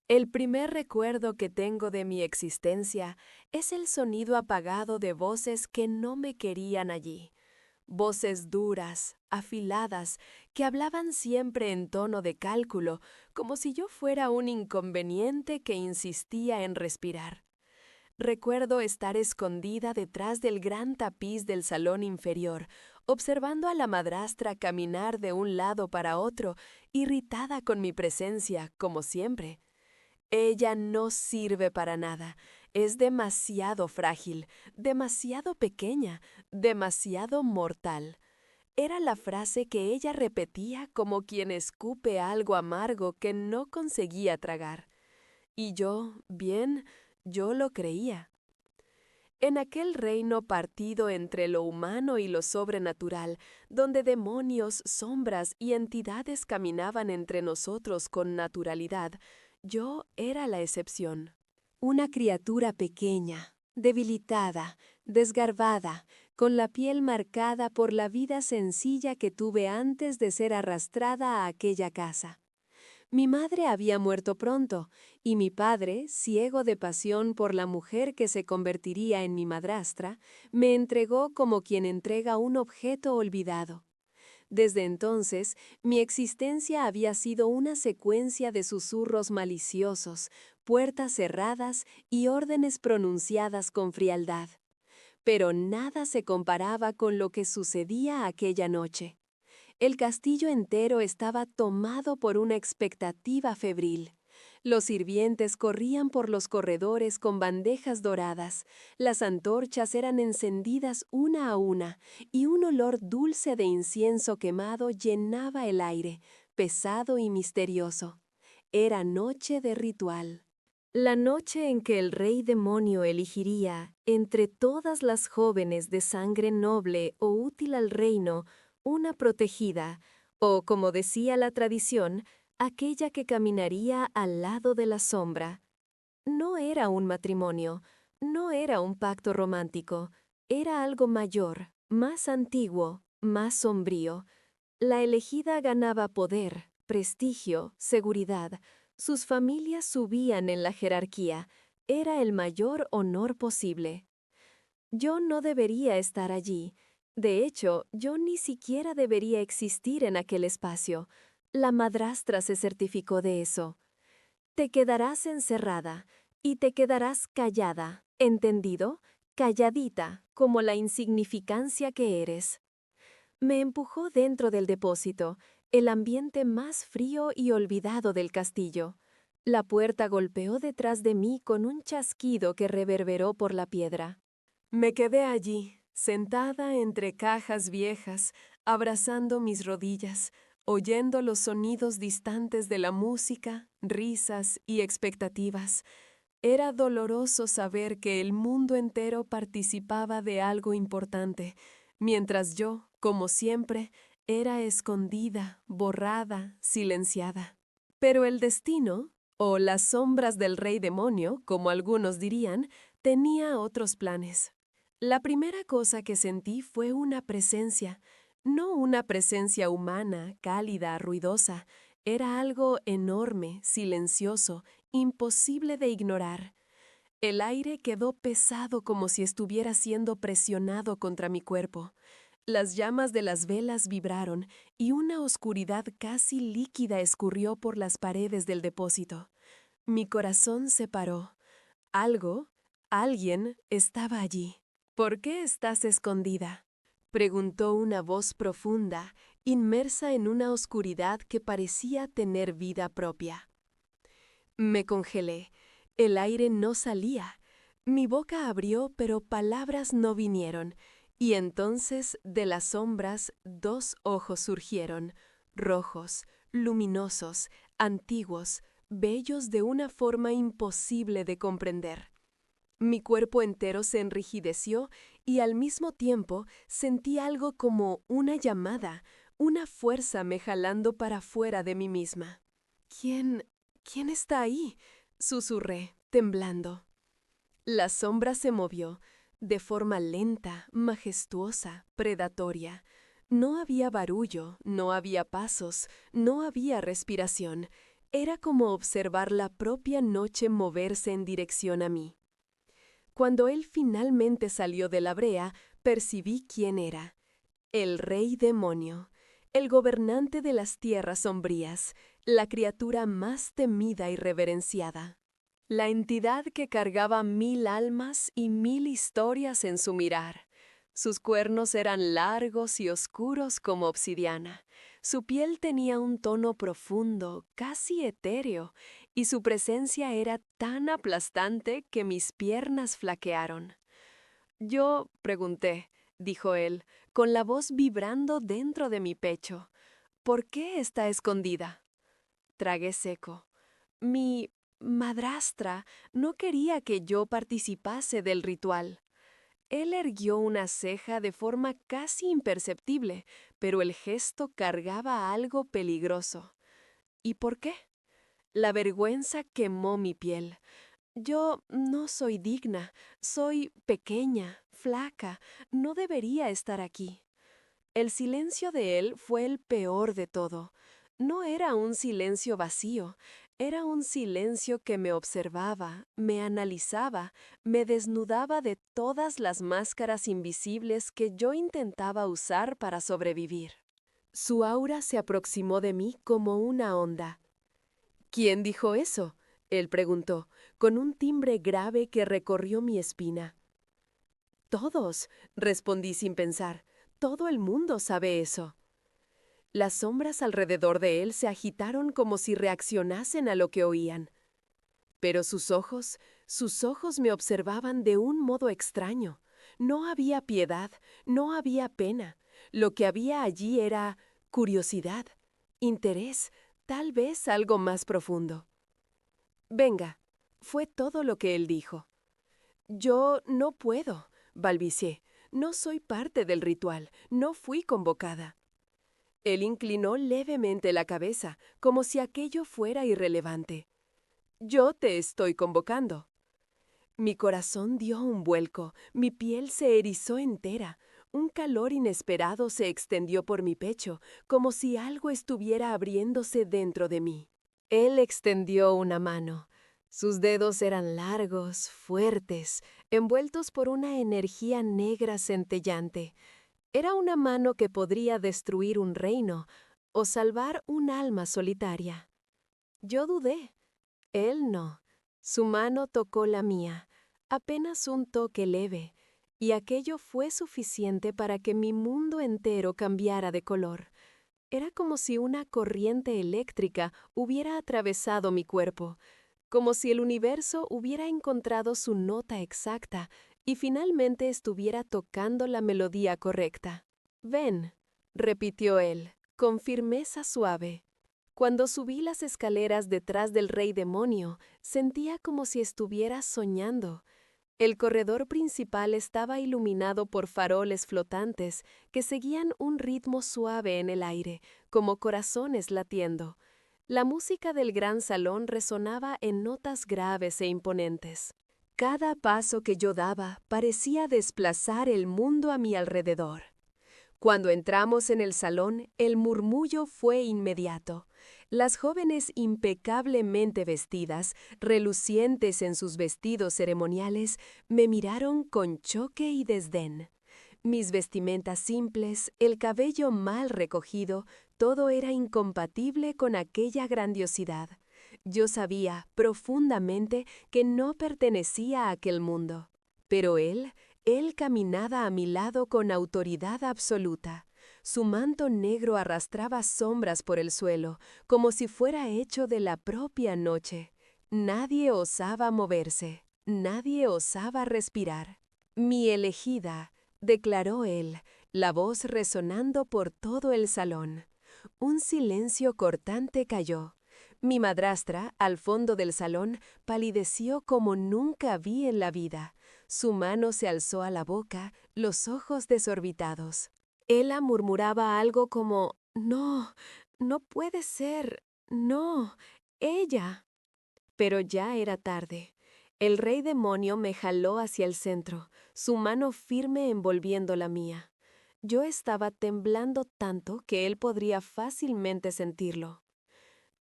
El primer recuerdo que tengo de mi existencia es el sonido apagado de voces que no me querían allí. Voces duras, afiladas, que hablaban siempre en tono de cálculo, como si yo fuera un inconveniente que insistía en respirar. Recuerdo estar escondida detrás del gran tapiz del salón inferior, observando a la madrastra caminar de un lado para otro, irritada con mi presencia, como siempre. Ella no sirve para nada. Es demasiado frágil, demasiado pequeña, demasiado mortal. Era la frase que ella repetía como quien escupe algo amargo que no conseguía tragar. Y yo lo creía. En aquel reino partido entre lo humano y lo sobrenatural, donde demonios, sombras y entidades caminaban entre nosotros con naturalidad, yo era la excepción. Una criatura pequeña, debilitada, desgarbada, con la piel marcada por la vida sencilla que tuve antes de ser arrastrada a aquella casa. Mi madre había muerto pronto, y mi padre, ciego de pasión por la mujer que se convertiría en mi madrastra, me entregó como quien entrega un objeto olvidado. Desde entonces, mi existencia había sido una secuencia de susurros maliciosos, puertas cerradas y órdenes pronunciadas con frialdad. Pero nada se comparaba con lo que sucedía aquella noche. El castillo entero estaba tomado por una expectativa febril. Los sirvientes corrían por los corredores con bandejas doradas, las antorchas eran encendidas una a una, y un olor dulce de incienso quemado llenaba el aire, pesado y misterioso. Era noche de ritual. La noche en que el rey demonio elegiría, entre todas las jóvenes de sangre noble o útil al reino, una protegida, o como decía la tradición, aquella que caminaría al lado de la sombra. No era un matrimonio, no era un pacto romántico, era algo mayor, más antiguo, más sombrío. La elegida ganaba poder, prestigio, seguridad. Sus familias subían en la jerarquía. Era el mayor honor posible. Yo no debería estar allí. De hecho, yo ni siquiera debería existir en aquel espacio. La madrastra se certificó de eso. Te quedarás encerrada y te quedarás callada, ¿entendido? Calladita, como la insignificancia que eres. Me empujó dentro del depósito, el ambiente más frío y olvidado del castillo. La puerta golpeó detrás de mí con un chasquido que reverberó por la piedra. Me quedé allí, sentada entre cajas viejas, abrazando mis rodillas, oyendo los sonidos distantes de la música, risas y expectativas. Era doloroso saber que el mundo entero participaba de algo importante, mientras yo, como siempre, era escondida, borrada, silenciada. Pero el destino, o las sombras del rey demonio, como algunos dirían, tenía otros planes. La primera cosa que sentí fue una presencia, no una presencia humana, cálida, ruidosa. Era algo enorme, silencioso, imposible de ignorar. El aire quedó pesado como si estuviera siendo presionado contra mi cuerpo. Las llamas de las velas vibraron y una oscuridad casi líquida escurrió por las paredes del depósito. Mi corazón se paró. Alguien estaba allí. ¿Por qué estás escondida?, preguntó una voz profunda, inmersa en una oscuridad que parecía tener vida propia. Me congelé. El aire no salía. Mi boca abrió, pero palabras no vinieron. Y entonces, de las sombras, dos ojos surgieron, rojos, luminosos, antiguos, bellos de una forma imposible de comprender. Mi cuerpo entero se enrijeció y al mismo tiempo sentí algo como una llamada, una fuerza me jalando para fuera de mí misma. ¿Quién está ahí?, susurré, temblando. La sombra se movió, de forma lenta, majestuosa, predatoria. No había barullo, no había pasos, no había respiración. Era como observar la propia noche moverse en dirección a mí. Cuando él finalmente salió de la brea, percibí quién era. El rey demonio, el gobernante de las tierras sombrías, la criatura más temida y reverenciada. La entidad que cargaba 1000 almas y 1000 historias en su mirar. Sus cuernos eran largos y oscuros como obsidiana. Su piel tenía un tono profundo, casi etéreo, y su presencia era tan aplastante que mis piernas flaquearon. Yo pregunté, dijo él, con la voz vibrando dentro de mi pecho, ¿por qué está escondida? Tragué seco. Mi madrastra no quería que yo participase del ritual. Él erguió una ceja de forma casi imperceptible, pero el gesto cargaba algo peligroso. ¿Y por qué? La vergüenza quemó mi piel. Yo no soy digna, soy pequeña, flaca, no debería estar aquí. El silencio de él fue el peor de todo. No era un silencio vacío, era un silencio que me observaba, me analizaba, me desnudaba de todas las máscaras invisibles que yo intentaba usar para sobrevivir. Su aura se aproximó de mí como una onda. ¿Quién dijo eso? Él preguntó, con un timbre grave que recorrió mi espina. Todos, respondí sin pensar. Todo el mundo sabe eso. Las sombras alrededor de él se agitaron como si reaccionasen a lo que oían. Pero sus ojos me observaban de un modo extraño. No había piedad, no había pena. Lo que había allí era curiosidad, interés, tal vez algo más profundo. Venga, fue todo lo que él dijo. Yo no puedo, balbuceé. No soy parte del ritual, no fui convocada. Él inclinó levemente la cabeza, como si aquello fuera irrelevante. Yo te estoy convocando. Mi corazón dio un vuelco, mi piel se erizó entera, un calor inesperado se extendió por mi pecho, como si algo estuviera abriéndose dentro de mí. Él extendió una mano. Sus dedos eran largos, fuertes, envueltos por una energía negra centellante. Era una mano que podría destruir un reino o salvar un alma solitaria. Yo dudé. Él no. Su mano tocó la mía, apenas un toque leve, y aquello fue suficiente para que mi mundo entero cambiara de color. Era como si una corriente eléctrica hubiera atravesado mi cuerpo, como si el universo hubiera encontrado su nota exacta y finalmente estuviera tocando la melodía correcta. Ven, repitió él, con firmeza suave. Cuando subí las escaleras detrás del rey demonio, sentía como si estuviera soñando. El corredor principal estaba iluminado por faroles flotantes que seguían un ritmo suave en el aire, como corazones latiendo. La música del gran salón resonaba en notas graves e imponentes. Cada paso que yo daba parecía desplazar el mundo a mi alrededor. Cuando entramos en el salón, el murmullo fue inmediato. Las jóvenes impecablemente vestidas, relucientes en sus vestidos ceremoniales, me miraron con choque y desdén. Mis vestimentas simples, el cabello mal recogido, todo era incompatible con aquella grandiosidad. Yo sabía profundamente que no pertenecía a aquel mundo. Pero él caminaba a mi lado con autoridad absoluta. Su manto negro arrastraba sombras por el suelo, como si fuera hecho de la propia noche. Nadie osaba moverse, nadie osaba respirar. Mi elegida, declaró él, la voz resonando por todo el salón. Un silencio cortante cayó. Mi madrastra, al fondo del salón, palideció como nunca vi en la vida. Su mano se alzó a la boca, los ojos desorbitados. Ella murmuraba algo como, no, no puede ser, no, ella. Pero ya era tarde. El rey demonio me jaló hacia el centro, su mano firme envolviendo la mía. Yo estaba temblando tanto que él podría fácilmente sentirlo.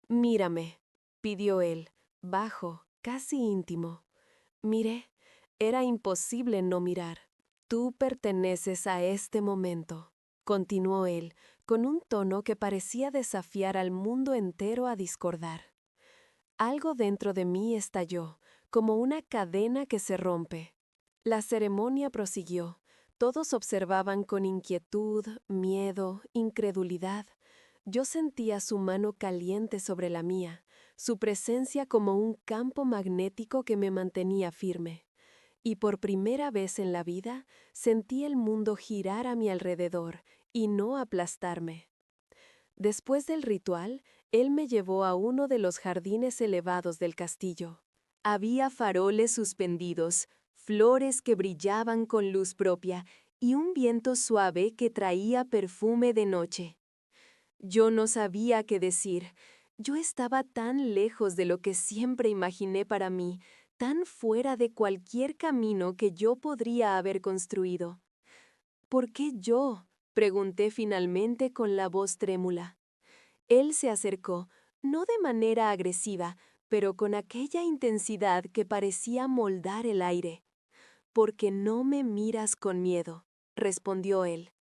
Mírame, pidió él, bajo, casi íntimo. Miré. Era imposible no mirar. Tú perteneces a este momento, continuó él, con un tono que parecía desafiar al mundo entero a discordar. Algo dentro de mí estalló, como una cadena que se rompe. La ceremonia prosiguió. Todos observaban con inquietud, miedo, incredulidad. Yo sentía su mano caliente sobre la mía, su presencia como un campo magnético que me mantenía firme. Y por primera vez en la vida sentí el mundo girar a mi alrededor y no aplastarme. Después del ritual, él me llevó a uno de los jardines elevados del castillo. Había faroles suspendidos, flores que brillaban con luz propia y un viento suave que traía perfume de noche. Yo no sabía qué decir. Yo estaba tan lejos de lo que siempre imaginé para mí, tan fuera de cualquier camino que yo podría haber construido. ¿Por qué yo?, pregunté finalmente con la voz trémula. Él se acercó, no de manera agresiva, pero con aquella intensidad que parecía moldar el aire. «Porque no me miras con miedo», respondió él.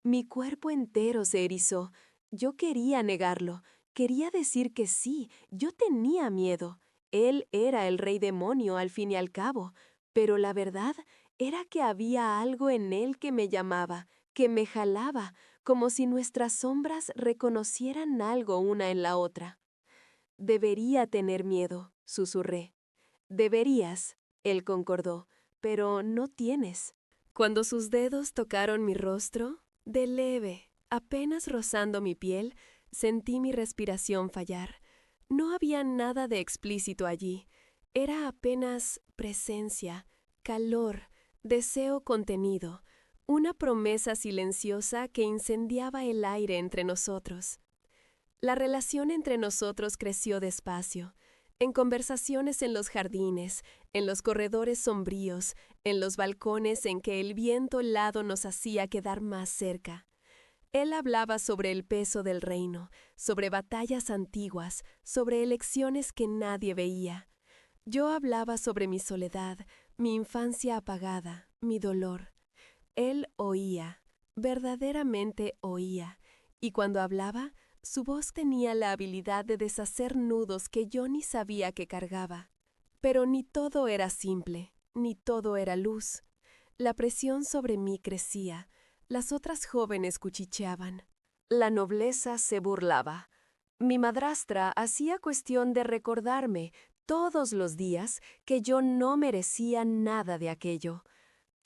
Mi cuerpo entero se erizó. Yo quería negarlo, quería decir que sí, yo tenía miedo. Él era el rey demonio al fin y al cabo, pero la verdad era que había algo en él que me llamaba, que me jalaba, como si nuestras sombras reconocieran algo una en la otra. Debería tener miedo, susurré. Deberías, él concordó, pero no tienes. Cuando sus dedos tocaron mi rostro, de leve, apenas rozando mi piel, sentí mi respiración fallar. No había nada de explícito allí. Era apenas presencia, calor, deseo contenido, una promesa silenciosa que incendiaba el aire entre nosotros. La relación entre nosotros creció despacio. En conversaciones en los jardines, en los corredores sombríos, en los balcones en que el viento helado nos hacía quedar más cerca. Él hablaba sobre el peso del reino, sobre batallas antiguas, sobre elecciones que nadie veía. Yo hablaba sobre mi soledad, mi infancia apagada, mi dolor. Él oía, verdaderamente oía, y cuando hablaba, su voz tenía la habilidad de deshacer nudos que yo ni sabía que cargaba. Pero ni todo era simple, ni todo era luz. La presión sobre mí crecía. Las otras jóvenes cuchicheaban. La nobleza se burlaba. Mi madrastra hacía cuestión de recordarme todos los días que yo no merecía nada de aquello.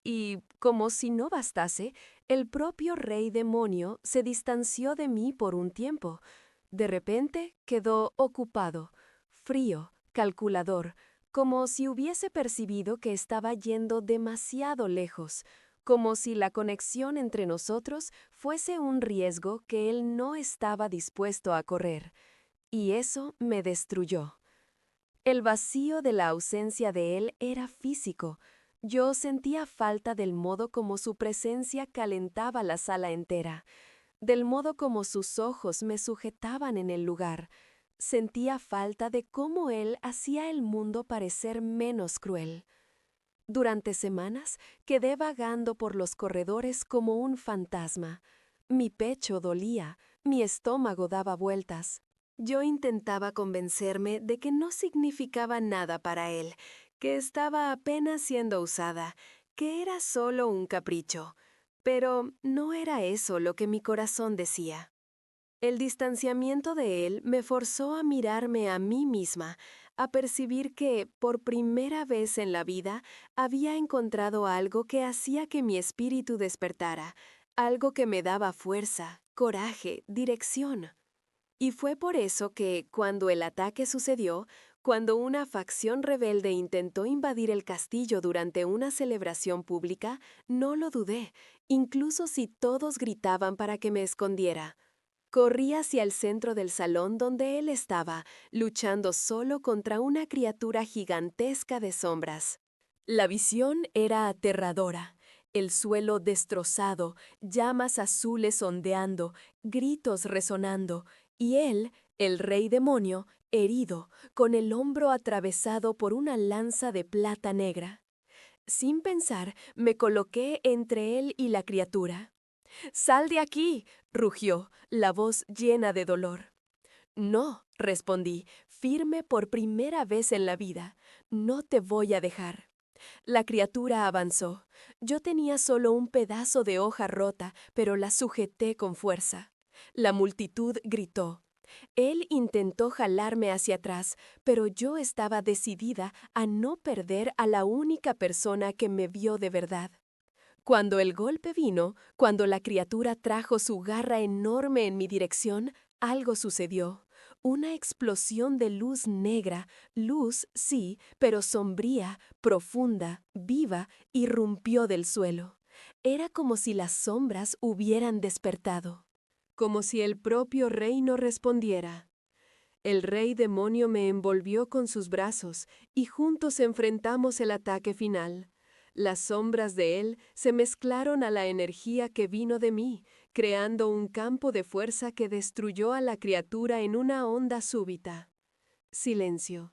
Y, como si no bastase, el propio rey demonio se distanció de mí por un tiempo. De repente quedó ocupado, frío, calculador, como si hubiese percibido que estaba yendo demasiado lejos, como si la conexión entre nosotros fuese un riesgo que él no estaba dispuesto a correr. Y eso me destruyó. El vacío de la ausencia de él era físico. Yo sentía falta del modo como su presencia calentaba la sala entera, del modo como sus ojos me sujetaban en el lugar. Sentía falta de cómo él hacía el mundo parecer menos cruel. Durante semanas quedé vagando por los corredores como un fantasma. Mi pecho dolía, mi estómago daba vueltas. Yo intentaba convencerme de que no significaba nada para él, que estaba apenas siendo usada, que era solo un capricho. Pero no era eso lo que mi corazón decía. El distanciamiento de él me forzó a mirarme a mí misma, a percibir que, por primera vez en la vida, había encontrado algo que hacía que mi espíritu despertara, algo que me daba fuerza, coraje, dirección. Y fue por eso que, cuando el ataque sucedió, cuando una facción rebelde intentó invadir el castillo durante una celebración pública, no lo dudé, incluso si todos gritaban para que me escondiera. Corrí hacia el centro del salón donde él estaba, luchando solo contra una criatura gigantesca de sombras. La visión era aterradora. El suelo destrozado, llamas azules ondeando, gritos resonando, y él, el rey demonio, herido, con el hombro atravesado por una lanza de plata negra. Sin pensar, me coloqué entre él y la criatura. «¡Sal de aquí!», rugió, la voz llena de dolor. «No», respondí, firme por primera vez en la vida, «no te voy a dejar». La criatura avanzó. Yo tenía solo un pedazo de hoja rota, pero la sujeté con fuerza. La multitud gritó. Él intentó jalarme hacia atrás, pero yo estaba decidida a no perder a la única persona que me vio de verdad. Cuando el golpe vino, cuando la criatura trajo su garra enorme en mi dirección, algo sucedió. Una explosión de luz negra, luz, sí, pero sombría, profunda, viva, irrumpió del suelo. Era como si las sombras hubieran despertado. Como si el propio reino respondiera. El rey demonio me envolvió con sus brazos y juntos enfrentamos el ataque final. Las sombras de él se mezclaron a la energía que vino de mí, creando un campo de fuerza que destruyó a la criatura en una onda súbita. Silencio.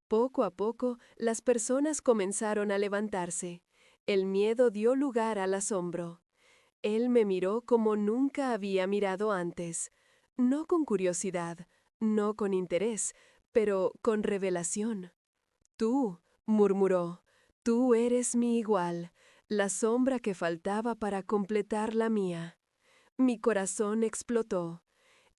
Poco a poco, las personas comenzaron a levantarse. El miedo dio lugar al asombro. Él me miró como nunca había mirado antes, no con curiosidad, no con interés, pero con revelación. «Tú», murmuró, «tú eres mi igual, la sombra que faltaba para completar la mía». Mi corazón explotó.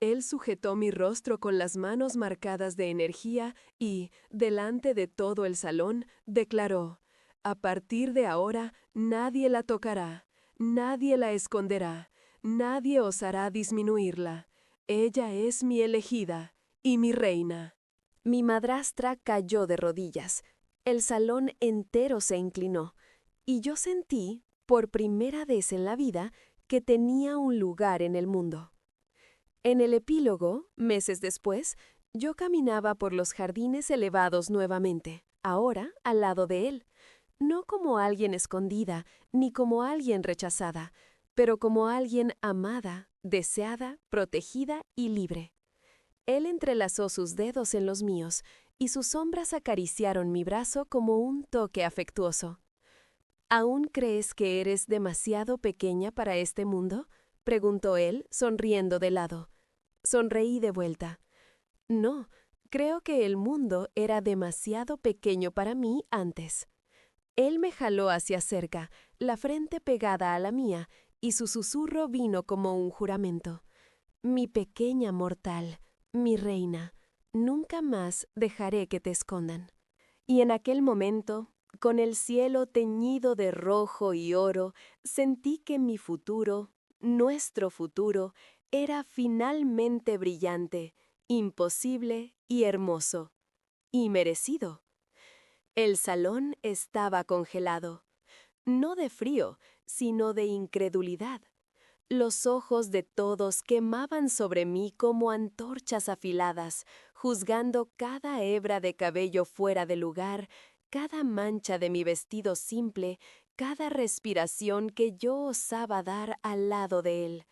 Él sujetó mi rostro con las manos marcadas de energía y, delante de todo el salón, declaró: «A partir de ahora, nadie la tocará, nadie la esconderá, nadie osará disminuirla. Ella es mi elegida y mi reina». Mi madrastra cayó de rodillas. El salón entero se inclinó, y yo sentí, por primera vez en la vida, que tenía un lugar en el mundo. En el epílogo, meses después, yo caminaba por los jardines elevados nuevamente, ahora al lado de él, no como alguien escondida, ni como alguien rechazada, pero como alguien amada, deseada, protegida y libre. Él entrelazó sus dedos en los míos, y sus sombras acariciaron mi brazo como un toque afectuoso. «¿Aún crees que eres demasiado pequeña para este mundo?», preguntó él, sonriendo de lado. Sonreí de vuelta. «No, creo que el mundo era demasiado pequeño para mí antes». Él me jaló hacia cerca, la frente pegada a la mía, y su susurro vino como un juramento. «Mi pequeña mortal, mi reina, nunca más dejaré que te escondan». Y en aquel momento, con el cielo teñido de rojo y oro, sentí que mi futuro, nuestro futuro, era finalmente brillante, imposible y hermoso. Y merecido. El salón estaba congelado, no de frío, sino de incredulidad. Los ojos de todos quemaban sobre mí como antorchas afiladas, juzgando cada hebra de cabello fuera de lugar, cada mancha de mi vestido simple, cada respiración que yo osaba dar al lado de él.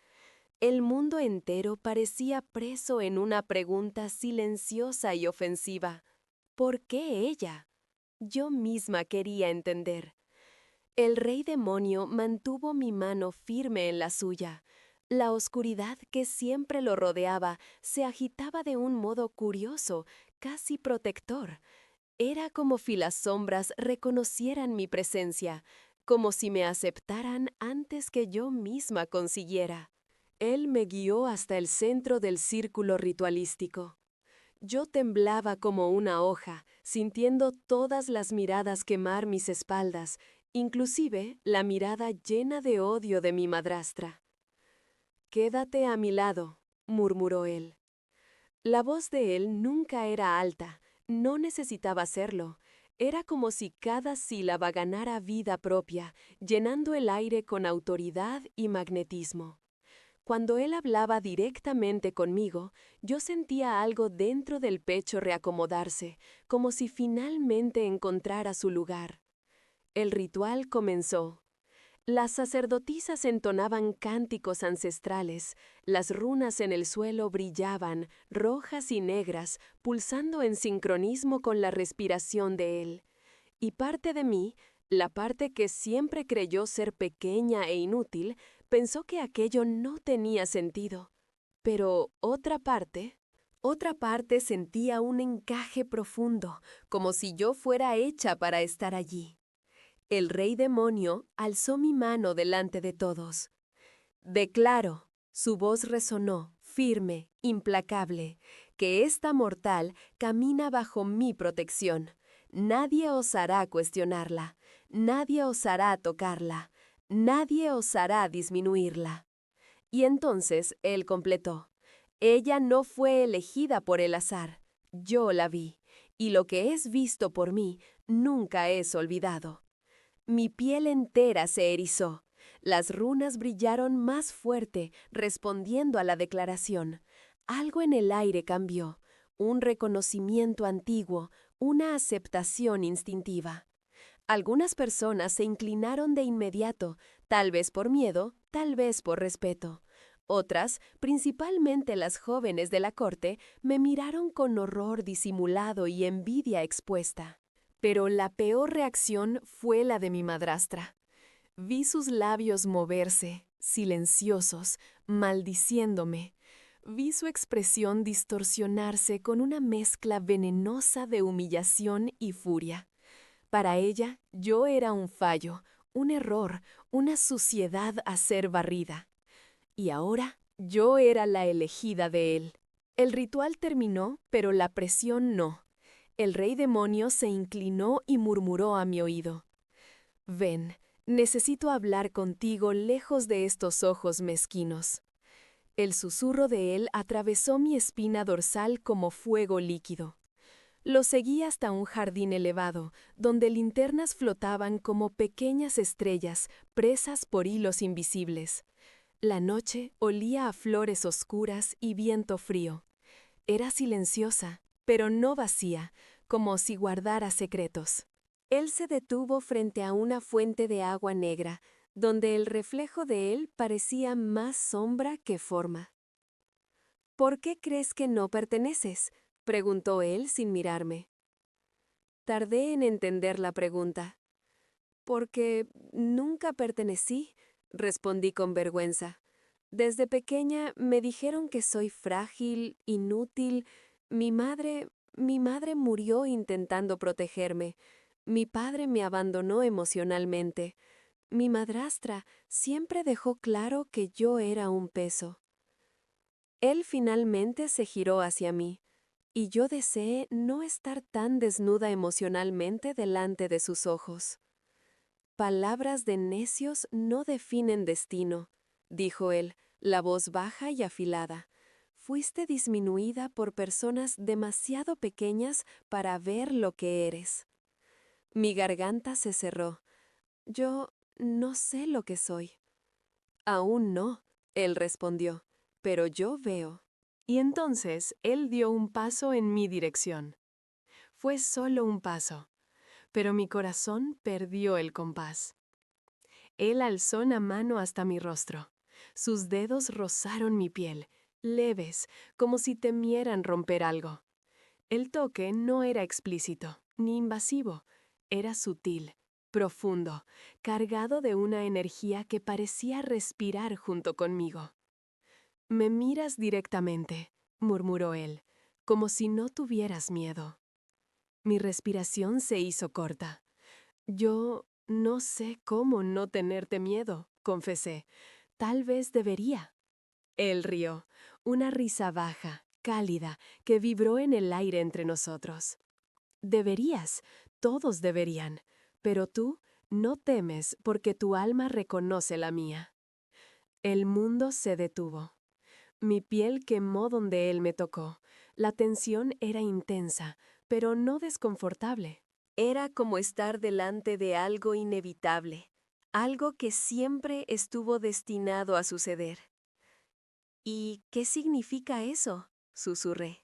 El mundo entero parecía preso en una pregunta silenciosa y ofensiva. ¿Por qué ella? Yo misma quería entender. El rey demonio mantuvo mi mano firme en la suya. La oscuridad que siempre lo rodeaba se agitaba de un modo curioso, casi protector. Era como si las sombras reconocieran mi presencia, como si me aceptaran antes que yo misma consiguiera. Él me guió hasta el centro del círculo ritualístico. Yo temblaba como una hoja, sintiendo todas las miradas quemar mis espaldas, inclusive la mirada llena de odio de mi madrastra. «Quédate a mi lado», murmuró él. La voz de él nunca era alta, no necesitaba serlo. Era como si cada sílaba ganara vida propia, llenando el aire con autoridad y magnetismo. Cuando él hablaba directamente conmigo, yo sentía algo dentro del pecho reacomodarse, como si finalmente encontrara su lugar. El ritual comenzó. Las sacerdotisas entonaban cánticos ancestrales, las runas en el suelo brillaban, rojas y negras, pulsando en sincronismo con la respiración de él. Y parte de mí, la parte que siempre creyó ser pequeña e inútil, pensó que aquello no tenía sentido. Pero otra parte sentía un encaje profundo, como si yo fuera hecha para estar allí. El rey demonio alzó mi mano delante de todos. Declaro, su voz resonó, firme, implacable, que esta mortal camina bajo mi protección. Nadie osará cuestionarla, nadie osará tocarla, nadie osará disminuirla. Y entonces él completó. Ella no fue elegida por el azar, yo la vi, y lo que es visto por mí nunca es olvidado. Mi piel entera se erizó. Las runas brillaron más fuerte, respondiendo a la declaración. Algo en el aire cambió, un reconocimiento antiguo, una aceptación instintiva. Algunas personas se inclinaron de inmediato, tal vez por miedo, tal vez por respeto. Otras, principalmente las jóvenes de la corte, me miraron con horror disimulado y envidia expuesta. Pero la peor reacción fue la de mi madrastra. Vi sus labios moverse, silenciosos, maldiciéndome. Vi su expresión distorsionarse con una mezcla venenosa de humillación y furia. Para ella, yo era un fallo, un error, una suciedad a ser barrida. Y ahora, yo era la elegida de él. El ritual terminó, pero la presión no. El rey demonio se inclinó y murmuró a mi oído. Ven, necesito hablar contigo lejos de estos ojos mezquinos. El susurro de él atravesó mi espina dorsal como fuego líquido. Lo seguí hasta un jardín elevado, donde linternas flotaban como pequeñas estrellas, presas por hilos invisibles. La noche olía a flores oscuras y viento frío. Era silenciosa, pero no vacía, como si guardara secretos. Él se detuvo frente a una fuente de agua negra, donde el reflejo de él parecía más sombra que forma. ¿Por qué crees que no perteneces?, preguntó él sin mirarme. Tardé en entender la pregunta. Porque nunca pertenecí, respondí con vergüenza. Desde pequeña me dijeron que soy frágil, inútil. Mi madre murió intentando protegerme. Mi padre me abandonó emocionalmente. Mi madrastra siempre dejó claro que yo era un peso. Él finalmente se giró hacia mí, y yo deseé no estar tan desnuda emocionalmente delante de sus ojos. Palabras de necios no definen destino, dijo él, la voz baja y afilada. Fuiste disminuida por personas demasiado pequeñas para ver lo que eres. Mi garganta se cerró. Yo no sé lo que soy. Aún no, él respondió, pero yo veo. Y entonces él dio un paso en mi dirección. Fue solo un paso, pero mi corazón perdió el compás. Él alzó una mano hasta mi rostro. Sus dedos rozaron mi piel, leves, como si temieran romper algo. El toque no era explícito, ni invasivo. Era sutil, profundo, cargado de una energía que parecía respirar junto conmigo. «Me miras directamente», murmuró él, «como si no tuvieras miedo». Mi respiración se hizo corta. «Yo no sé cómo no tenerte miedo», confesé. «Tal vez debería». Él rió, una risa baja, cálida, que vibró en el aire entre nosotros. «Deberías, todos deberían, pero tú no temes porque tu alma reconoce la mía». El mundo se detuvo. Mi piel quemó donde él me tocó. La tensión era intensa, pero no desconfortable. Era como estar delante de algo inevitable, algo que siempre estuvo destinado a suceder. «¿Y qué significa eso?», susurré.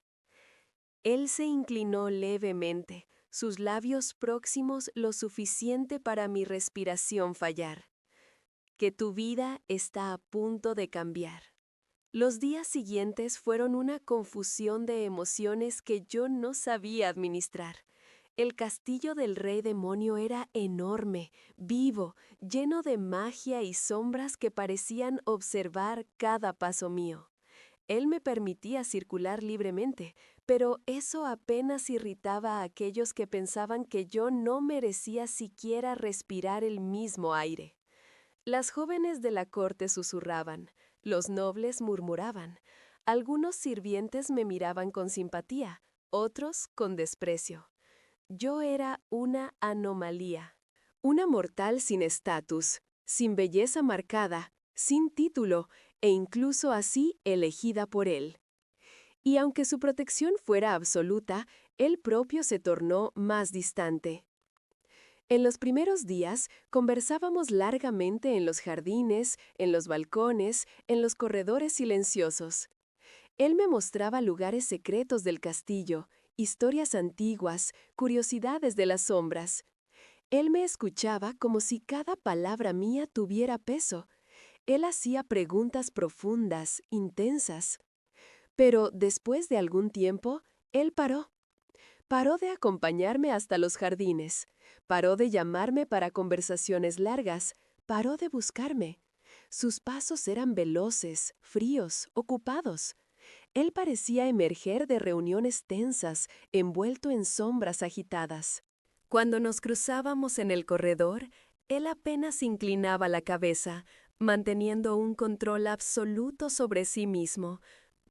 Él se inclinó levemente, sus labios próximos lo suficiente para mi respiración fallar. que tu vida está a punto de cambiar. Los días siguientes fueron una confusión de emociones que yo no sabía administrar. El castillo del rey demonio era enorme, vivo, lleno de magia y sombras que parecían observar cada paso mío. Él me permitía circular libremente, pero eso apenas irritaba a aquellos que pensaban que yo no merecía siquiera respirar el mismo aire. Las jóvenes de la corte susurraban, los nobles murmuraban, algunos sirvientes me miraban con simpatía, otros con desprecio. Yo era una anomalía, una mortal sin estatus, sin belleza marcada, sin título e incluso así elegida por él. Y aunque su protección fuera absoluta, él propio se tornó más distante. En los primeros días conversábamos largamente en los jardines, en los balcones, en los corredores silenciosos. Él me mostraba lugares secretos del castillo, historias antiguas, curiosidades de las sombras. Él me escuchaba como si cada palabra mía tuviera peso. Él hacía preguntas profundas, intensas. Pero después de algún tiempo, él paró. Paró de acompañarme hasta los jardines. Paró de llamarme para conversaciones largas. Paró de buscarme. Sus pasos eran veloces, fríos, ocupados. Él parecía emerger de reuniones tensas, envuelto en sombras agitadas. Cuando nos cruzábamos en el corredor, él apenas inclinaba la cabeza, manteniendo un control absoluto sobre sí mismo,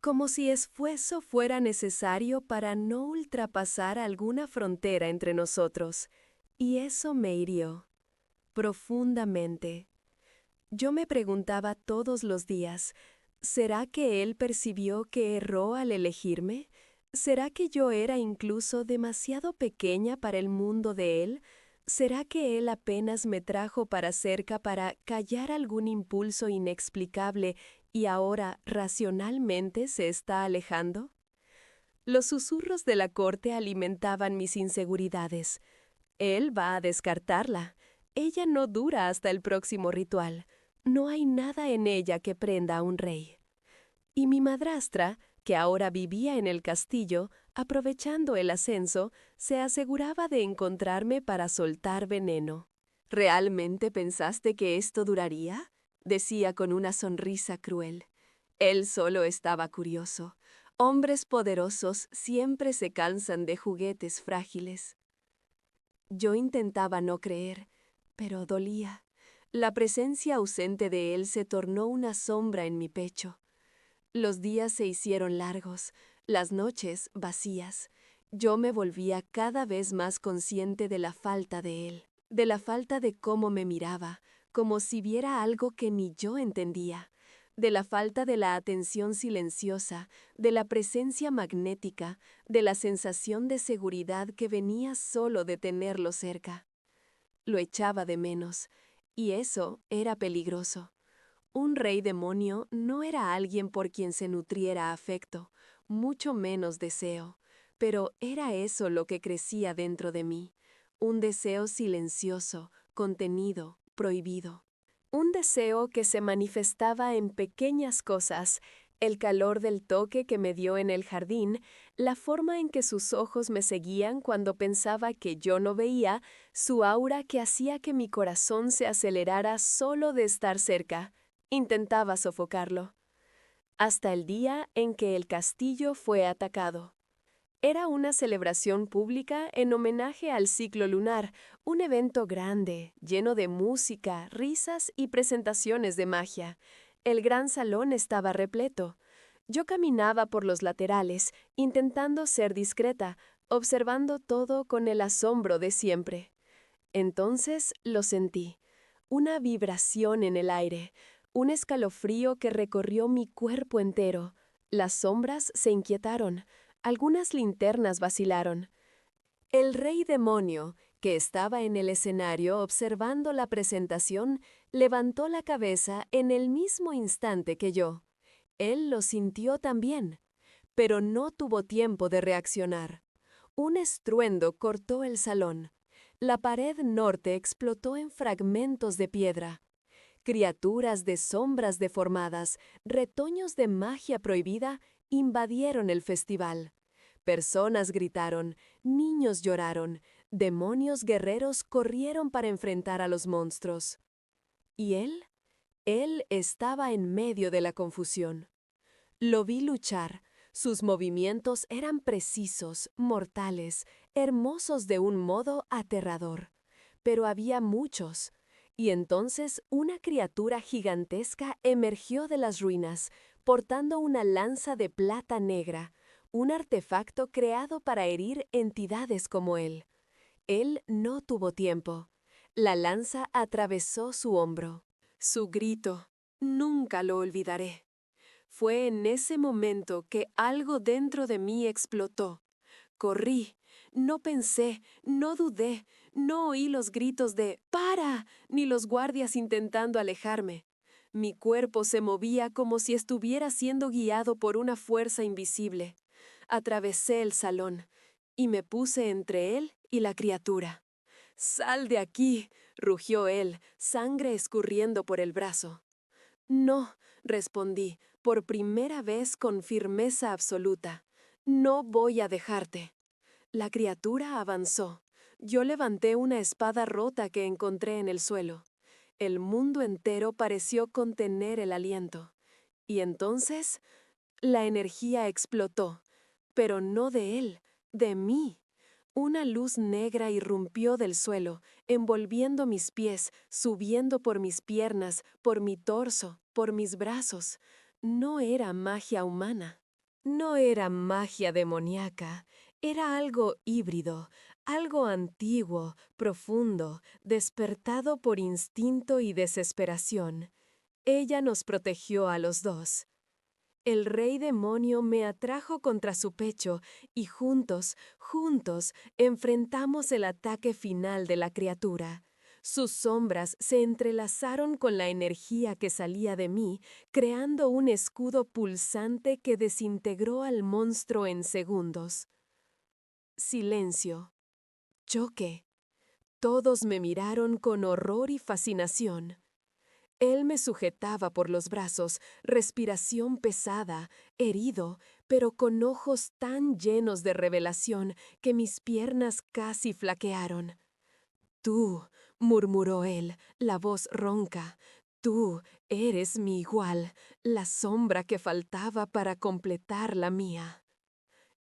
como si esfuerzo fuera necesario para no ultrapasar alguna frontera entre nosotros. Y eso me hirió profundamente. Yo me preguntaba todos los días, ¿será que él percibió que erró al elegirme? ¿Será que yo era incluso demasiado pequeña para el mundo de él? ¿Será que él apenas me trajo para cerca para callar algún impulso inexplicable y ahora racionalmente se está alejando? Los susurros de la corte alimentaban mis inseguridades. Él va a descartarla. Ella no dura hasta el próximo ritual. No hay nada en ella que prenda a un rey. Y mi madrastra, que ahora vivía en el castillo, aprovechando el ascenso, se aseguraba de encontrarme para soltar veneno. ¿Realmente pensaste que esto duraría?, decía con una sonrisa cruel. Él solo estaba curioso. Hombres poderosos siempre se cansan de juguetes frágiles. Yo intentaba no creer, pero dolía. La presencia ausente de él se tornó una sombra en mi pecho. Los días se hicieron largos, las noches vacías. Yo me volvía cada vez más consciente de la falta de él, de la falta de cómo me miraba, como si viera algo que ni yo entendía, de la falta de la atención silenciosa, de la presencia magnética, de la sensación de seguridad que venía solo de tenerlo cerca. Lo echaba de menos, y eso era peligroso. Un rey demonio no era alguien por quien se nutriera afecto, mucho menos deseo, pero era eso lo que crecía dentro de mí, un deseo silencioso, contenido, prohibido. Un deseo que se manifestaba en pequeñas cosas, el calor del toque que me dio en el jardín, la forma en que sus ojos me seguían cuando pensaba que yo no veía, su aura que hacía que mi corazón se acelerara solo de estar cerca. Intentaba sofocarlo. Hasta el día en que el castillo fue atacado. Era una celebración pública en homenaje al ciclo lunar, un evento grande, lleno de música, risas y presentaciones de magia. El gran salón estaba repleto. Yo caminaba por los laterales, intentando ser discreta, observando todo con el asombro de siempre. Entonces lo sentí, una vibración en el aire, un escalofrío que recorrió mi cuerpo entero. Las sombras se inquietaron. Algunas linternas vacilaron. El rey demonio, que estaba en el escenario observando la presentación, levantó la cabeza en el mismo instante que yo. Él lo sintió también, pero no tuvo tiempo de reaccionar. Un estruendo cortó el salón. La pared norte explotó en fragmentos de piedra. Criaturas de sombras deformadas, retoños de magia prohibida, invadieron el festival. Personas gritaron, niños lloraron, demonios guerreros corrieron para enfrentar a los monstruos. ¿Y él? Él estaba en medio de la confusión. Lo vi luchar. Sus movimientos eran precisos, mortales, hermosos de un modo aterrador. Pero había muchos. Y entonces una criatura gigantesca emergió de las ruinas, portando una lanza de plata negra, un artefacto creado para herir entidades como él. Él no tuvo tiempo. La lanza atravesó su hombro. Su grito, nunca lo olvidaré. Fue en ese momento que algo dentro de mí explotó. Corrí, no pensé, no dudé, no oí los gritos de ¡para!, ni los guardias intentando alejarme. Mi cuerpo se movía como si estuviera siendo guiado por una fuerza invisible. Atravesé el salón y me puse entre él y la criatura. ¡Sal de aquí!, rugió él, sangre escurriendo por el brazo. No, respondí, por primera vez con firmeza absoluta. No voy a dejarte. La criatura avanzó. Yo levanté una espada rota que encontré en el suelo. El mundo entero pareció contener el aliento. Y entonces, la energía explotó, pero no de él, de mí. Una luz negra irrumpió del suelo, envolviendo mis pies, subiendo por mis piernas, por mi torso, por mis brazos. No era magia humana. No era magia demoníaca. Era algo híbrido, algo antiguo, profundo, despertado por instinto y desesperación. Ella nos protegió a los dos. El rey demonio me atrajo contra su pecho y juntos, enfrentamos el ataque final de la criatura. Sus sombras se entrelazaron con la energía que salía de mí, creando un escudo pulsante que desintegró al monstruo en segundos. Silencio. Choque. Todos me miraron con horror y fascinación. Él me sujetaba por los brazos, respiración pesada, herido, pero con ojos tan llenos de revelación que mis piernas casi flaquearon. Tú, murmuró él, la voz ronca, tú eres mi igual, la sombra que faltaba para completar la mía.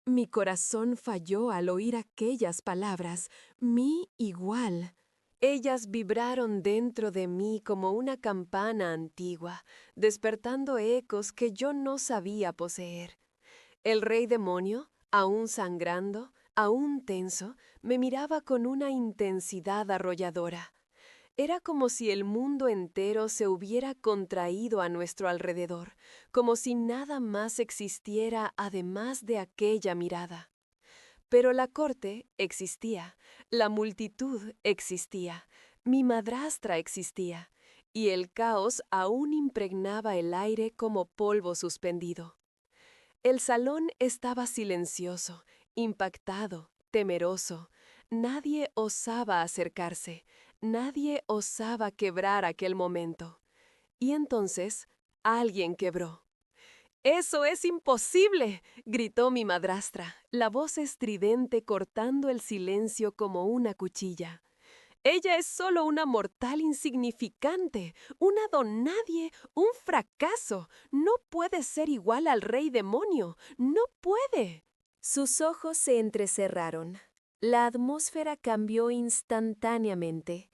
Mi corazón falló al oír aquellas palabras, mi igual. Ellas vibraron dentro de mí como una campana antigua, despertando ecos que yo no sabía poseer. El rey demonio, aún sangrando, aún tenso, me miraba con una intensidad arrolladora. Era como si el mundo entero se hubiera contraído a nuestro alrededor, como si nada más existiera además de aquella mirada. Pero la corte existía, la multitud existía, mi madrastra existía, y el caos aún impregnaba el aire como polvo suspendido. El salón estaba silencioso, impactado, temeroso. Nadie osaba acercarse, nadie osaba quebrar aquel momento. Y entonces, alguien quebró. ¡Eso es imposible!, gritó mi madrastra, la voz estridente cortando el silencio como una cuchilla. Ella es solo una mortal insignificante, una donadie, un fracaso. No puede ser igual al rey demonio. No puede. Sus ojos se entrecerraron. La atmósfera cambió instantáneamente.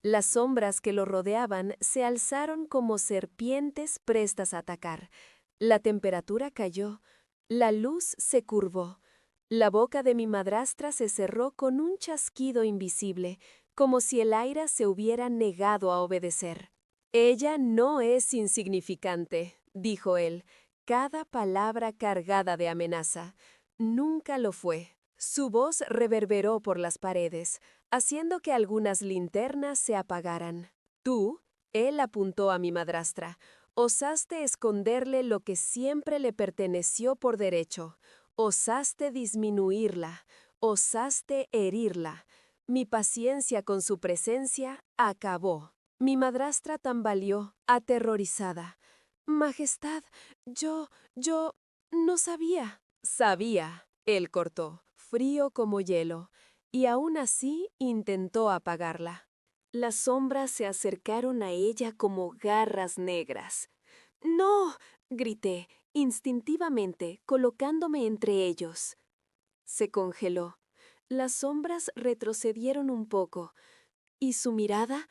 Las sombras que lo rodeaban se alzaron como serpientes prestas a atacar. La temperatura cayó. La luz se curvó. La boca de mi madrastra se cerró con un chasquido invisible, como si el aire se hubiera negado a obedecer. Ella no es insignificante, dijo él, cada palabra cargada de amenaza. Nunca lo fue. Su voz reverberó por las paredes, haciendo que algunas linternas se apagaran. Tú, él apuntó a mi madrastra, osaste esconderle lo que siempre le perteneció por derecho. Osaste disminuirla, osaste herirla. Mi paciencia con su presencia acabó. Mi madrastra tambaleó, aterrorizada. Majestad, yo no sabía. Sabía, él cortó, frío como hielo, y aún así intentó apagarla. Las sombras se acercaron a ella como garras negras. ¡No! Grité, instintivamente, colocándome entre ellos. Se congeló. Las sombras retrocedieron un poco, y su mirada,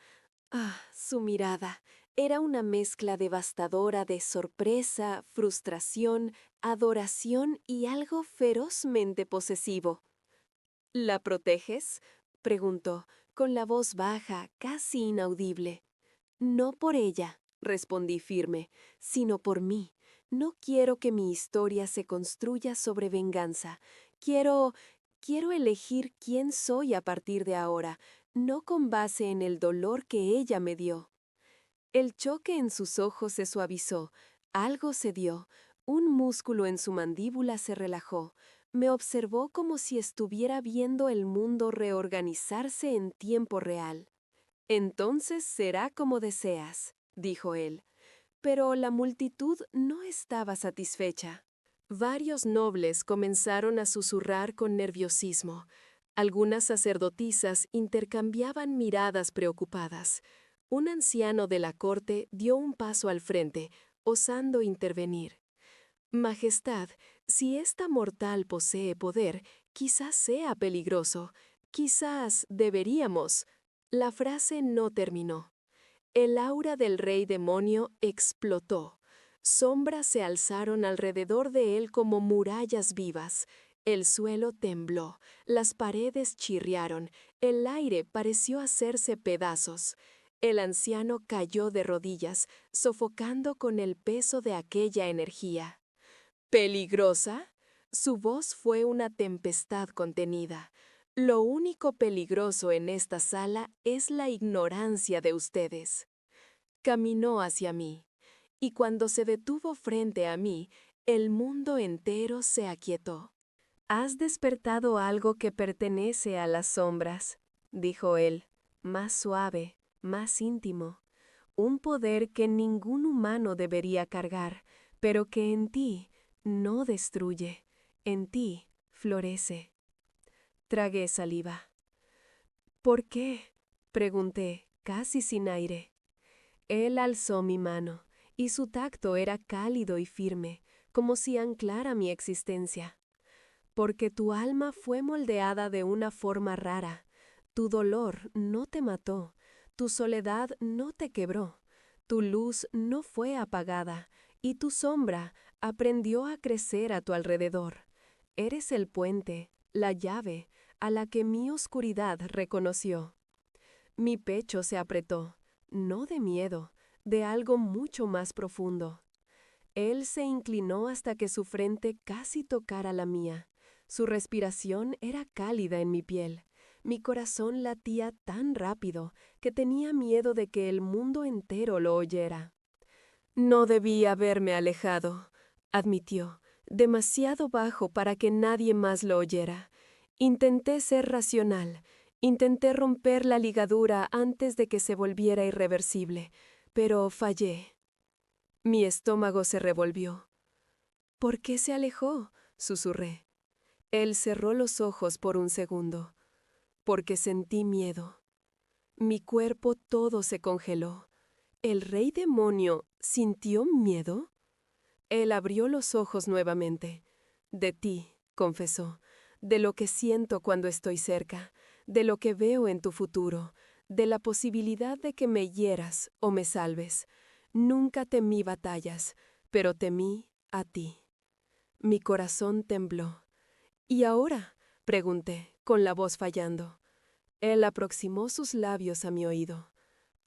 su mirada, era una mezcla devastadora de sorpresa, frustración, adoración y algo ferozmente posesivo. ¿La proteges?, preguntó, con la voz baja, casi inaudible. No por ella, respondí firme, sino por mí. No quiero que mi historia se construya sobre venganza. Quiero elegir quién soy a partir de ahora, no con base en el dolor que ella me dio. El choque en sus ojos se suavizó, algo cedió, un músculo en su mandíbula se relajó. Me observó como si estuviera viendo el mundo reorganizarse en tiempo real. Entonces será como deseas, dijo él. Pero la multitud no estaba satisfecha. Varios nobles comenzaron a susurrar con nerviosismo. Algunas sacerdotisas intercambiaban miradas preocupadas. Un anciano de la corte dio un paso al frente, osando intervenir. Majestad, si esta mortal posee poder, quizás sea peligroso. Quizás deberíamos. La frase no terminó. El aura del rey demonio explotó. Sombras se alzaron alrededor de él como murallas vivas. El suelo tembló, las paredes chirriaron, el aire pareció hacerse pedazos. El anciano cayó de rodillas, sofocando con el peso de aquella energía. ¿Peligrosa? Su voz fue una tempestad contenida. Lo único peligroso en esta sala es la ignorancia de ustedes. Caminó hacia mí, y cuando se detuvo frente a mí, el mundo entero se aquietó. Has despertado algo que pertenece a las sombras, dijo él, más suave, más íntimo. Un poder que ningún humano debería cargar, pero que en ti no destruye, en ti florece. Tragué saliva. ¿Por qué?, pregunté, casi sin aire. Él alzó mi mano, y su tacto era cálido y firme, como si anclara mi existencia. Porque tu alma fue moldeada de una forma rara. Tu dolor no te mató, tu soledad no te quebró, tu luz no fue apagada, y tu sombra aprendió a crecer a tu alrededor. Eres el puente, la llave, a la que mi oscuridad reconoció. Mi pecho se apretó, no de miedo, de algo mucho más profundo. Él se inclinó hasta que su frente casi tocara la mía. Su respiración era cálida en mi piel. Mi corazón latía tan rápido que tenía miedo de que el mundo entero lo oyera. No debí haberme alejado, admitió, demasiado bajo para que nadie más lo oyera. Intenté ser racional, intenté romper la ligadura antes de que se volviera irreversible, pero fallé. Mi estómago se revolvió. ¿Por qué se alejó?, susurré. Él cerró los ojos por un segundo. Porque sentí miedo. Mi cuerpo todo se congeló. ¿El rey demonio sintió miedo? Él abrió los ojos nuevamente. De ti, confesó, de lo que siento cuando estoy cerca, de lo que veo en tu futuro, de la posibilidad de que me hieras o me salves. Nunca temí batallas, pero temí a ti. Mi corazón tembló. ¿Y ahora?, pregunté, con la voz fallando. Él aproximó sus labios a mi oído.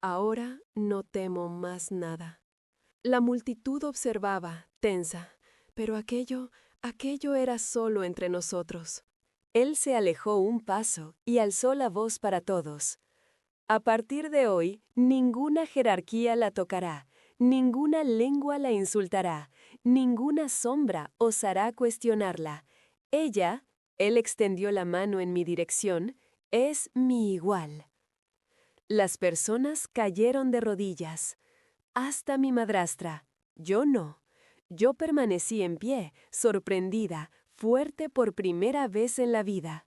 Ahora no temo más nada. La multitud observaba, tensa, pero aquello era solo entre nosotros. Él se alejó un paso y alzó la voz para todos. A partir de hoy, ninguna jerarquía la tocará, ninguna lengua la insultará, ninguna sombra osará cuestionarla. Ella, él extendió la mano en mi dirección, es mi igual. Las personas cayeron de rodillas. Hasta mi madrastra. Yo no. Yo permanecí en pie, sorprendida, fuerte por primera vez en la vida.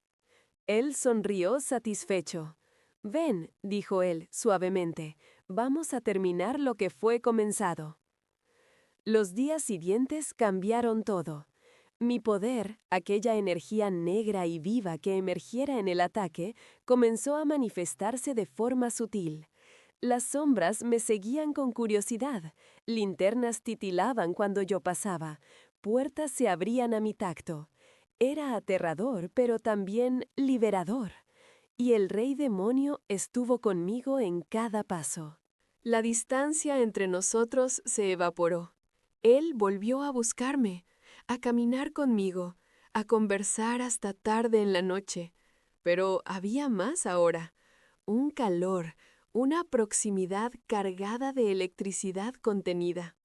Él sonrió satisfecho. «Ven», dijo él suavemente, «vamos a terminar lo que fue comenzado». Los días siguientes cambiaron todo. Mi poder, aquella energía negra y viva que emergiera en el ataque, comenzó a manifestarse de forma sutil. Las sombras me seguían con curiosidad, linternas titilaban cuando yo pasaba, puertas se abrían a mi tacto. Era aterrador, pero también liberador. Y el rey demonio estuvo conmigo en cada paso. La distancia entre nosotros se evaporó. Él volvió a buscarme, a caminar conmigo, a conversar hasta tarde en la noche. Pero había más ahora. Un calor, una proximidad cargada de electricidad contenida.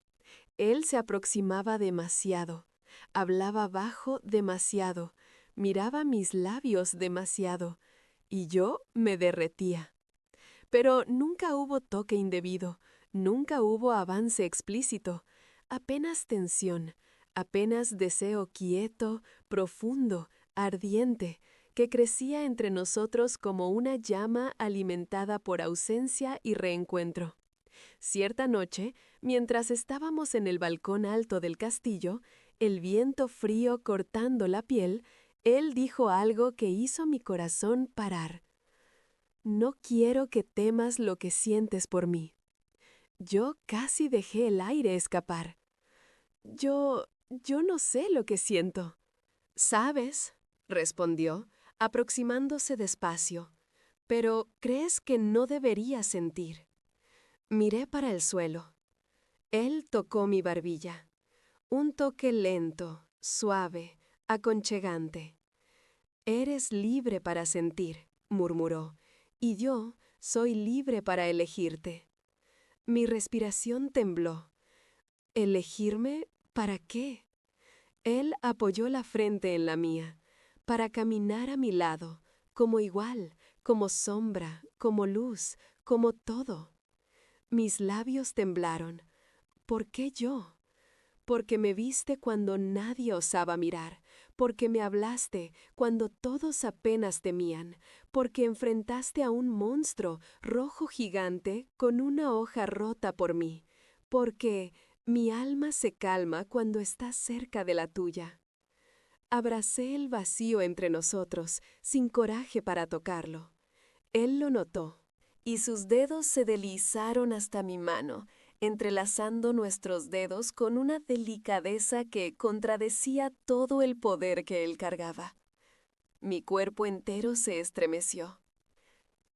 Él se aproximaba demasiado, hablaba bajo demasiado, miraba mis labios demasiado, y yo me derretía. Pero nunca hubo toque indebido, nunca hubo avance explícito, apenas tensión, apenas deseo quieto, profundo, ardiente, que crecía entre nosotros como una llama alimentada por ausencia y reencuentro. Cierta noche, mientras estábamos en el balcón alto del castillo, el viento frío cortando la piel, él dijo algo que hizo mi corazón parar. «No quiero que temas lo que sientes por mí». Yo casi dejé el aire escapar. Yo no sé lo que siento». «¿Sabes?», respondió, aproximándose despacio. «Pero crees que no deberías sentir». Miré para el suelo. Él tocó mi barbilla. Un toque lento, suave, aconchegante. «Eres libre para sentir», murmuró, «y yo soy libre para elegirte». Mi respiración tembló. ¿Elegirme para qué? Él apoyó la frente en la mía, para caminar a mi lado, como igual, como sombra, como luz, como todo. Mis labios temblaron. ¿Por qué yo? Porque me viste cuando nadie osaba mirar, porque me hablaste cuando todos apenas temían, porque enfrentaste a un monstruo rojo gigante con una hoja rota por mí, porque mi alma se calma cuando está cerca de la tuya. Abracé el vacío entre nosotros, sin coraje para tocarlo. Él lo notó, y sus dedos se deslizaron hasta mi mano, entrelazando nuestros dedos con una delicadeza que contradecía todo el poder que él cargaba. Mi cuerpo entero se estremeció.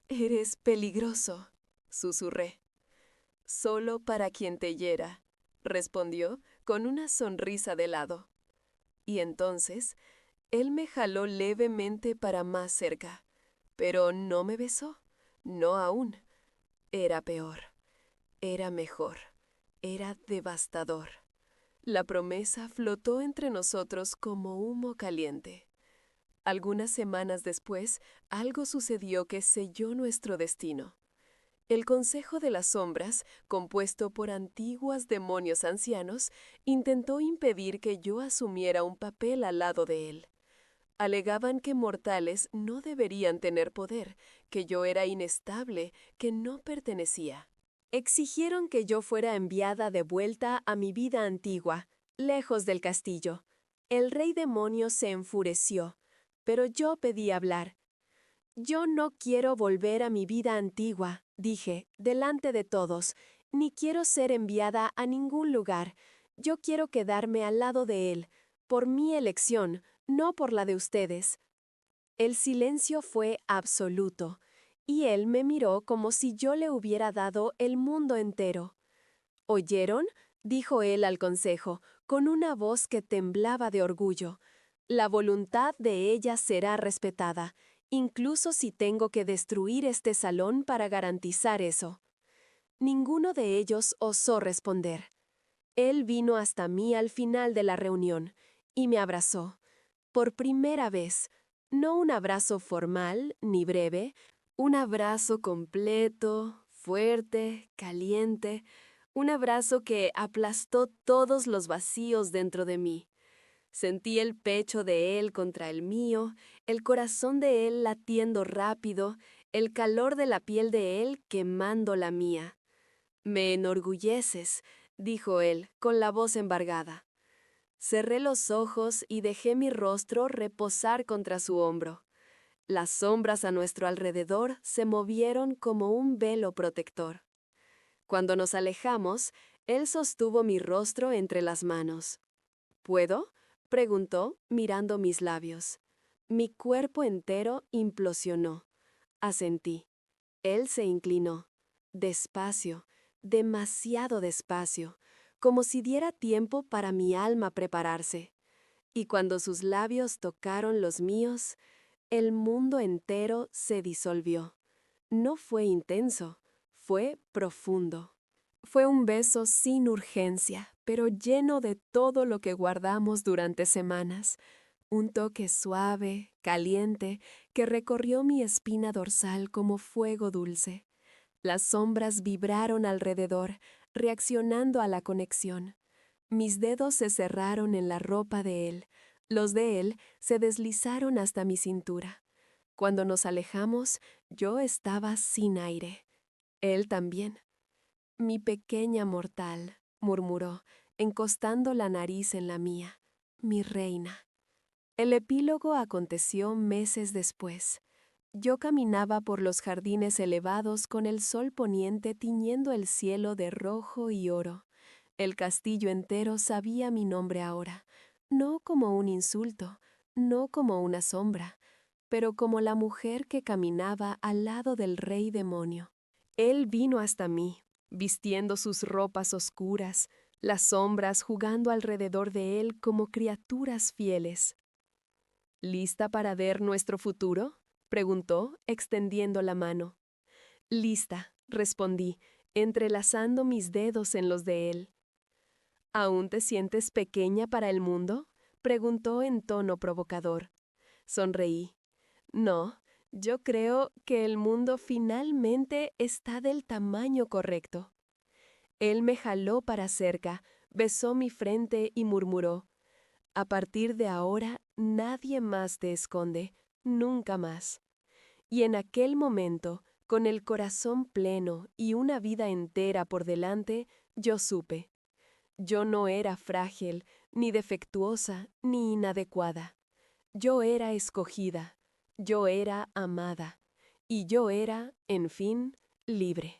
«Eres peligroso», susurré. «Solo para quien te hiera», respondió con una sonrisa de lado. Y entonces, él me jaló levemente para más cerca, pero no me besó, no aún. Era peor. Era mejor. Era devastador. La promesa flotó entre nosotros como humo caliente. Algunas semanas después, algo sucedió que selló nuestro destino. El Consejo de las Sombras, compuesto por antiguos demonios ancianos, intentó impedir que yo asumiera un papel al lado de él. Alegaban que mortales no deberían tener poder, que yo era inestable, que no pertenecía. Exigieron que yo fuera enviada de vuelta a mi vida antigua, lejos del castillo. El rey demonio se enfureció, pero yo pedí hablar. «Yo no quiero volver a mi vida antigua», dije, delante de todos, «ni quiero ser enviada a ningún lugar. Yo quiero quedarme al lado de él, por mi elección, no por la de ustedes». El silencio fue absoluto, y él me miró como si yo le hubiera dado el mundo entero. «¿Oyeron?», dijo él al consejo, con una voz que temblaba de orgullo. «La voluntad de ella será respetada, incluso si tengo que destruir este salón para garantizar eso». Ninguno de ellos osó responder. Él vino hasta mí al final de la reunión y me abrazó. Por primera vez, no un abrazo formal ni breve, Un abrazo completo, fuerte, caliente, un abrazo que aplastó todos los vacíos dentro de mí. Sentí el pecho de él contra el mío, el corazón de él latiendo rápido, el calor de la piel de él quemando la mía. «Me enorgulleces», dijo él, con la voz embargada. Cerré los ojos y dejé mi rostro reposar contra su hombro. Las sombras a nuestro alrededor se movieron como un velo protector. Cuando nos alejamos, él sostuvo mi rostro entre las manos. «¿Puedo?», preguntó, mirando mis labios. Mi cuerpo entero implosionó. Asentí. Él se inclinó. Despacio, demasiado despacio, como si diera tiempo para mi alma prepararse. Y cuando sus labios tocaron los míos, el mundo entero se disolvió. No fue intenso, fue profundo. Fue un beso sin urgencia, pero lleno de todo lo que guardamos durante semanas. Un toque suave, caliente, que recorrió mi espina dorsal como fuego dulce. Las sombras vibraron alrededor, reaccionando a la conexión. Mis dedos se cerraron en la ropa de él. Los de él se deslizaron hasta mi cintura. Cuando nos alejamos, yo estaba sin aire. Él también. «Mi pequeña mortal», murmuró, encostando la nariz en la mía. «Mi reina». El epílogo aconteció meses después. Yo caminaba por los jardines elevados con el sol poniente tiñendo el cielo de rojo y oro. El castillo entero sabía mi nombre ahora, no como un insulto, no como una sombra, pero como la mujer que caminaba al lado del rey demonio. Él vino hasta mí, vistiendo sus ropas oscuras, las sombras jugando alrededor de él como criaturas fieles. «¿Lista para ver nuestro futuro?», preguntó, extendiendo la mano. «Lista», respondí, entrelazando mis dedos en los de él. «¿Aún te sientes pequeña para el mundo?», preguntó en tono provocador. Sonreí. «No, yo creo que el mundo finalmente está del tamaño correcto». Él me jaló para cerca, besó mi frente y murmuró: «A partir de ahora nadie más te esconde, nunca más». Y en aquel momento, con el corazón pleno y una vida entera por delante, yo supe. Yo no era frágil, ni defectuosa, ni inadecuada. Yo era escogida, yo era amada, y yo era, en fin, libre.